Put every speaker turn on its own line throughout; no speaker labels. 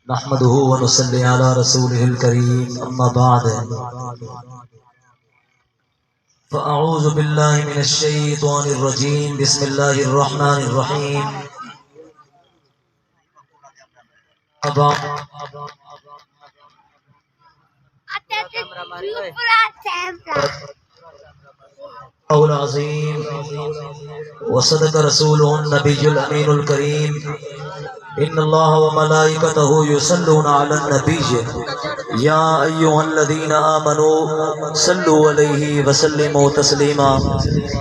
نحمده ونصلي على رسوله الكريم اما بعد فاعوذ بالله من الشيطان الرجيم بسم الله الرحمن الرحيم العظيم وصدق رسوله النبي الأمين الكريم إن الله وملائكته يصلون على النبي يا أيها الذين آمنوا صلوا عليه وسلموا تسليما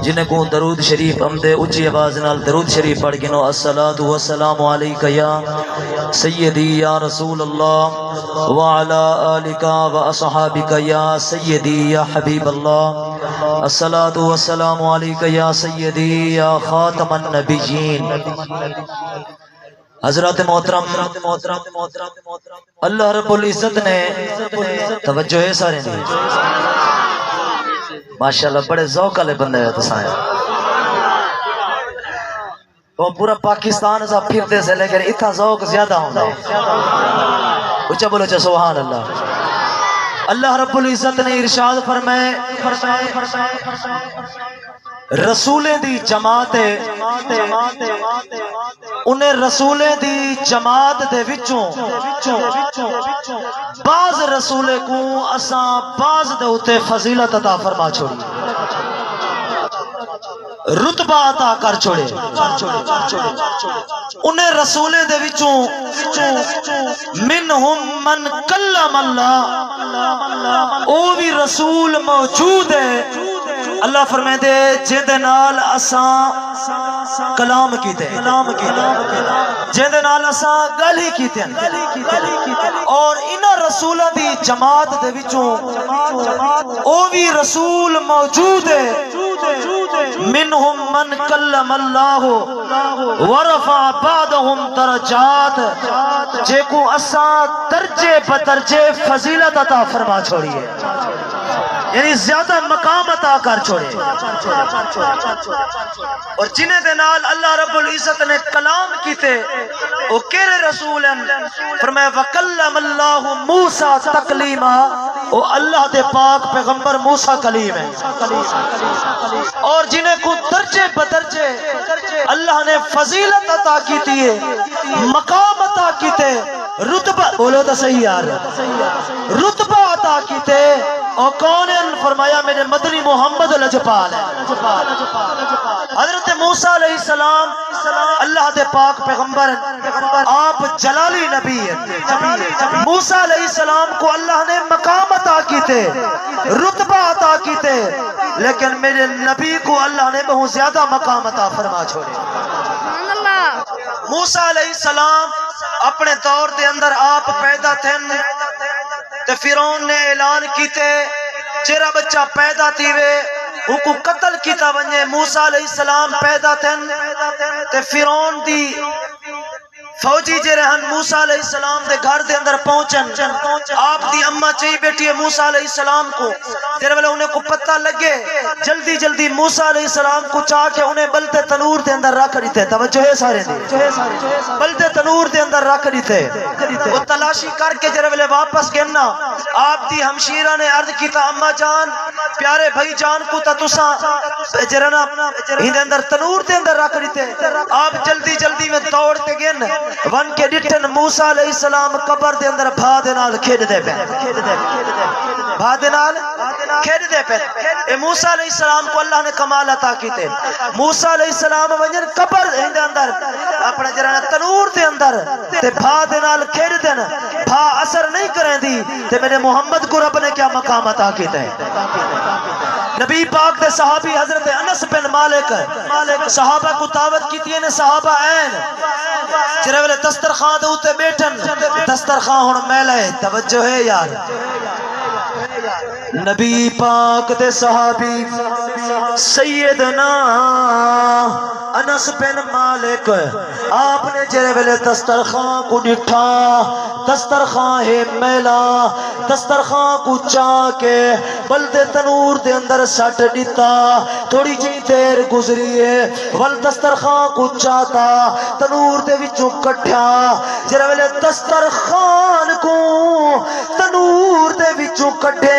جنہیں کو درود شریف امدے اچھی آواز نال درود شریف پڑھ گنو الصلاة والسلام علیکہ یا سیدی یا رسول اللہ وعلى آلک واصحابک یا سیدی یا حبیب اللہ الصلاة والسلام علیکہ یا سیدی یا خاتم النبیین حضرات محترم اللہ رب العزت نے توجہ ہے سارے نے ماشاءاللہ بڑے ذوق والے بندے ہیں تساں وہ پورا پاکستان سا پھرتے سے لیکن اتنا ذوق زیادہ ہوتا ہے اچھا بولو چا سبحان اللہ اللہ رب العزت نے ارشاد فرمائے رسولیں دی جماعت انہیں رسولیں دی جماعت دے وچوں بعض رسولے کو اساں بعض دے ہوتے فضیلت عطا فرما چھوڑی رتبہ عطا کر چھوڑے انہیں رسولیں دے وچوں منہم من کلم اللہ او بھی رسول موجود ہے اللہ فرمائے دے جیندے نال اساں کلام کیتے جیندے نال اساں گلی کیتے اور انہاں رسولہ دی جماعت دے وچوں او بھی رسول موجود ہے منہم من کلم اللہ ورفع بعدہم درجات جے کو اساں درجے بدرجے فضیلت عطا فرما چھوڑیے یعنی زیادہ مقام عطا کر چھوڑے اور جنہیں دے نال اللہ رب العزت نے کلام کیتے وہ کیرے رسول ہیں فرمائے وَكَلَّمَ اللَّهُ مُوسَى تَقْلِيمًا وہ اللہ دے پاک پیغمبر موسیٰ کلیم ہیں اور جنہیں کو درجے بدرجے اللہ نے فضیلت عطا کیتی ہے مقام عطا کیتے رتبہ بولو تو صحیح یار رتبہ عطا کیتے اور کون فرمایا میرے مدنی محمد لجپال ہے حضرت موسیٰ علیہ السلام اللہ دے پاک پیغمبر آپ جلالی نبی ہیں موسیٰ علیہ السلام کو اللہ نے مقام عطا کیتے رتبہ عطا کیتے لیکن میرے نبی کو اللہ نے بہت زیادہ مقام عطا فرما چھوڑے موسیٰ علیہ السلام اپنے دور دے اندر آپ پیدا تھے تے فرعون نے اعلان کیتے جیرا بچہ پیدا تھیوے ان کو قتل کیتا ونجے موسیٰ علیہ السلام پیدا تھے تے فرعون دی فوجی جے رہن موسیٰ علیہ السلام دے گھر دے اندر پہنچن آپ دی اماں چاہی بیٹی ہے موسیٰ علیہ السلام کو تیرے والے انہیں کو پتہ لگے جلدی جلدی موسیٰ علیہ السلام کو چاہ کے انہیں بلتے تنور دے اندر رکھ رہی تھے توجہ ہے سارے دے بلتے تنور دے اندر رکھ رہی تھے وہ تلاشی کر کے جرے والے واپس گرنا آپ دی ہمشیرہ نے عرض کی تا اماں جان پیارے بھائی جان کو تا تساں جرنا ہی دے اندر تنور دے اندر رکھ رہی تھے آپ جلدی جلدی میں دوڑتے گن ون کے ڈٹن موسیٰ علیہ السلام قبر دے اندر بھا دے نال کھیڑ دے پہ بھا دے نال کھیڑ دے پہ اے موسیٰ علیہ السلام کو اللہ نے کمال عطا کیتے موسیٰ علیہ السلام ونجن قبر دے اندر اپنا جرانا تنور دے اندر تے بھا دے نال کھیڑ دے بھا اثر نہیں کریں دی تے میرے محمد کو رب نے کیا مقام عطا کیتے ہیں نبی پاک دے صحابی حضرت انس بن مالک صحابہ کو دعوت کیتی ہے صحابہ این جرے والے دسترخوان دے اوتے بیٹھن دسترخوان ہن میلا ہے توجہ ہے یار نبی پاک دے صحابی سیدنا انس بن مالک آپ نے جرے ویلے دسترخوان کو ڈٹھا، دسترخوان ہے میلا، دسترخوان کو چاہ کے بلدے تنور دے اندر سٹ ڈیتا، تھوڑی جی دیر گزری ہے ول دسترخوان کو چاہتا تنور دے وچوں کٹھا، جرے ویلے دسترخوان کو تنور دے وچوں کٹھے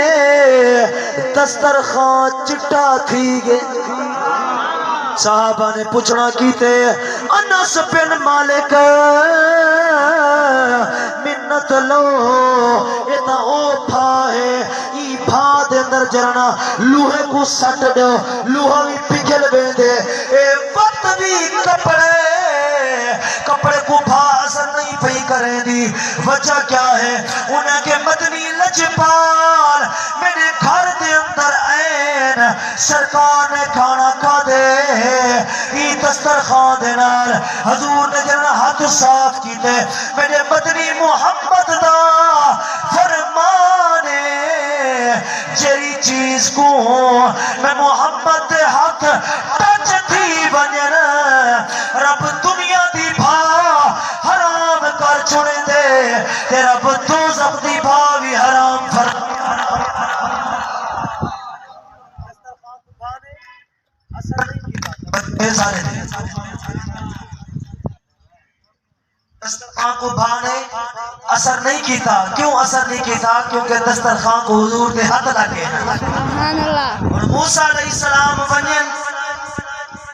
دسترخوان چٹا تھی گئے۔ صحابہ نے پوچھنا کیتے انس بن مالک منت لو ایتا او بھا ہے، ای بھا دے اندر جرنا لوہے کو سٹ دو، لوہا بھی پگھل بیندے، اے وقت بھی کپڑے کو بھا اثر نہیں پہی کریں دی۔ وجہ کیا ہے؟ انہیں کے مدنی لجپال میرے گھر دے اندر این سرکار نے کھانا کھا دے، ای دسترخوان دے نال حضور نے جنہ ہاتھ صاف کیتے، میرے مدنی محمد دا فرمانے جری چیز کو میں محمد دے ہاتھ ٹچ تھی بنین رب دنیا دی بھا حرام کر چھوڑے دے، تے رب دوزخ دی بھا بھی حرام فرما۔ دسترخوان کو بھا نے اثر نہیں کیتا، کیوں اثر نہیں کیتا؟ کیونکہ دسترخوان کو حضور دے ہاتھ لگے۔ سبحان اللہ۔ اور موسیٰ علیہ السلام بنین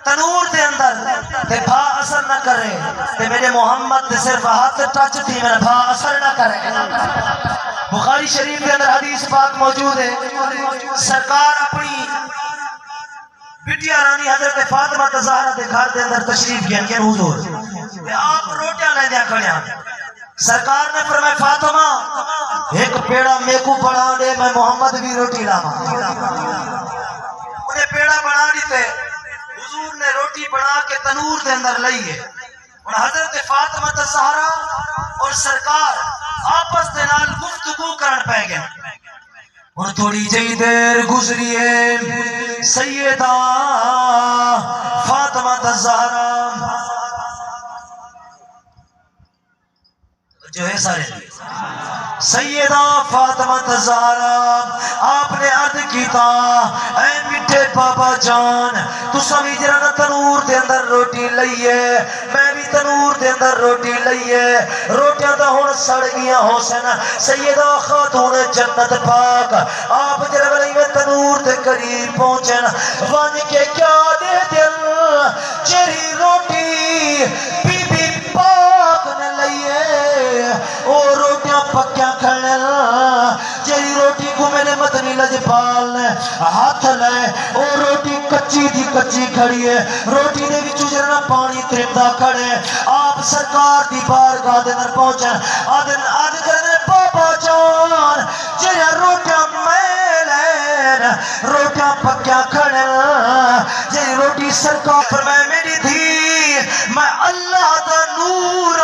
تنور دے اندر تے بھا اثر نہ کرے، تے میرے محمد دے صرف ہاتھ ٹچ تھی، میرا بھا اثر نہ کرے۔ بخاری شریف کے اندر حدیث پاک موجود ہے، سرکار اپنی بیٹیا رانی حضرت فاطمہ زہرا دے گھر دے اندر تشریف کیا کہ حضور تے آپ روٹیاں لے دیا کھڑیاں، سرکار نے فرمایا فاطمہ ایک پیڑا میں کو بڑھا دے، میں محمد بھی روٹی لاما۔ انہیں پیڑا بڑھا دیتے، حضور نے روٹی بڑھا کے تنور دے اندر لئیے، اور حضرت فاطمہ زہرا اور سرکار آپس دے نال گفتگو کرن پہ گئے۔ اور تھوڑی جئی دیر گزری ہے، سیدہ فاطمہ زہرا جو ہے سارے سیدہ فاطمہ زہرا آپ نے عرض کیتا اے میٹھے بابا جان تو سبھی جرنا تنور دے اندر روٹی لئیے، میں بھی تنور دے اندر روٹی لئیے، روٹیاں دا ہون سڑ گیا حسین سیدہ خاتون جنت پاک آپ جرنا لئیے تنور دے قریب پہنچن وان کے کیا دے دل چری روٹی بی بی پاک نے لئیے اور روٹیاں پکیاں کھڑے جیری روٹی کو میرے مدنی لجپال نے ہاتھ لے اور روٹی کچی دی کچی کھڑی ہے، روٹی دے وچوں جرنا پانی ترمدا کھڑے، آپ سرکار دی بارگاہ دے اندر پہنچن آدھے جرنے بابا جان جیری روٹیاں میں لین روٹیاں پکیاں کھڑے جیری روٹی سرکار فرمائے میری دھی میں اللہ دا نور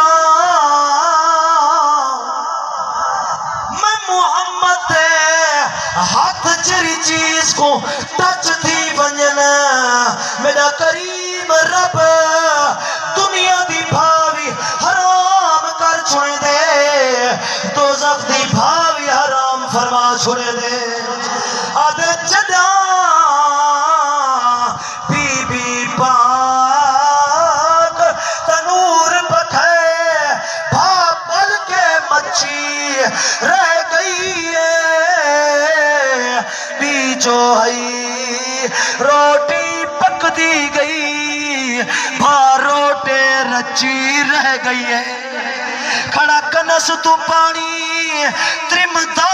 ہاتھ جری چیز کو ٹچ تھی بنجنا میرا کریم رب دنیا دی بھاوی حرام کر چھوڑے دے، دوزخ دی بھاوی حرام فرما چھوڑے دے۔ آدھے جدا بی بی پاک تنور پکھے بھاپل کے مچھی رہ گئی ہے جو ہے روٹی پک دی گئی بھا روٹے رچی رہ گئی ہے، کھڑا کنس تو پانی ترمدا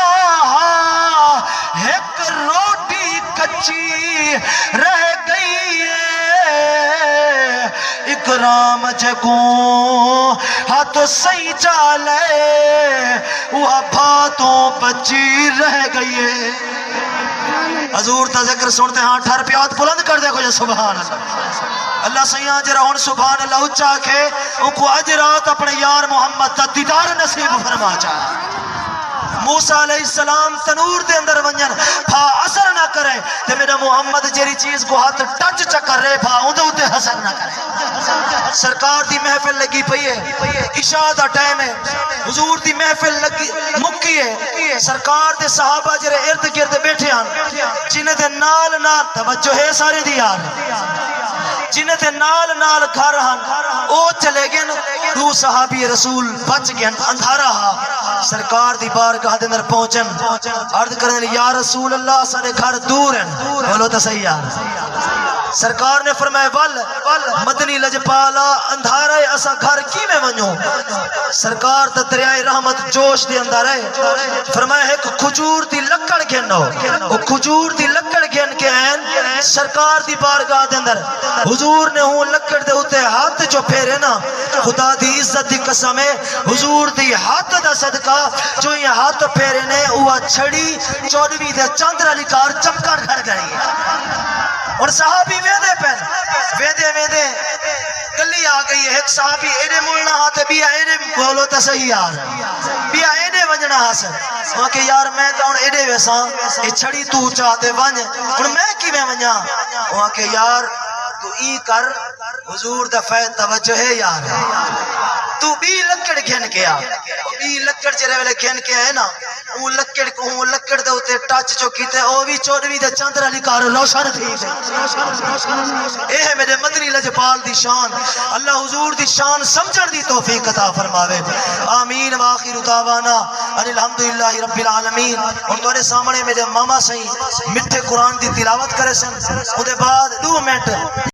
ایک روٹی کچی رہ گئی ہے، اکرام جگوں ہاتھ سی چالے وہ بھاتوں بچی رہ گئی ہے۔ حضور تا ذکر سنتے ہاں ٹھر پیات بلند کر دے کو سبحان اللہ۔ اللہ سیاں جرہ ہون سبحان اللہ اچھا کے ان کو اج رات اپنے یار محمد تا دیدار نصیب فرما چاہے۔ موسیٰ علیہ السلام تنور دے اندر ونجن پھا اثر نہ کرے تے میرا محمد جیری چیز کو ہاتھ ٹچ چکر رہے پھا اندھے ہوتے حسر نہ کرے سرکار دی محفل لگی پئی ہے عشاء دا ٹائم ہے حضور دی محفل لگی مکی ہے سرکار دے صحابہ جرے ارد گرد بیٹھے ہیں جنہیں دے نال نال توجہ ہے سارے دی یار جنہیں دے نال نال گھر ہن او چلے گئن دو صحابی رسول بچ گئن اندھارا ہا سرکار دی بارگاہ دے اندر پہنچن عرض کرنے یا رسول اللہ سارے گھر دور ہیں بولو تو صحیح یار سرکار نے فرمایا ول مدنی لجپالا اندھارا ہے اسا گھر کی میں ونجوں سرکار تا دریائے رحمت جوش دے اندر ہے فرمایا ایک کھجور دی لکڑ گھنو وہ کھجور دی لکڑ گھن کے ہیں سرکار دی بارگاہ دے اندر حضور نے ہوں لکڑ دے ہوتے ہاتھ جو پھیرے نا خدا دی عزت دی قسم ہے حضور دی ہاتھ دا صدقہ جو یہ ہاتھ پھیرے نے وہ چھڑی چودوی دے چاندر علی کار چمکان گھر گئی اور صحابی ویدے پہن ویدے گلی آ گئی ہے ایک صحابی ایڈے ملنا ہاتھ بیا ایڈے بولو تا صحیح یار بیا ایڈے ونجنا حاصل وہاں کہ یار میں کہوں ایڈے ویسا اے چھڑی تو چاہتے ونج اور میں کی میں ونجا وہاں کہ یار تو ای کر حضور دفعہ توجہ ہے یار تو بھی لکڑ گھن کے آ بھی لکڑ چرے والے گھن کے ہے نا وہ لکڑ کو ہوں لکڑ دے ہوتے ٹچ جو کیتے او بھی چودوی دے چاندر علی کار روشن تھی اے ہے میرے مدنی لجپال دی شان اللہ حضور دی شان سمجھن دی توفیق عطا فرماوے آمین وآخر دعوانا ان الحمدللہ رب العالمین اور تمہارے سامنے میرے ماما سہی مٹھے قرآن دی تلاوت کرے سن اس کے بعد 2 منٹ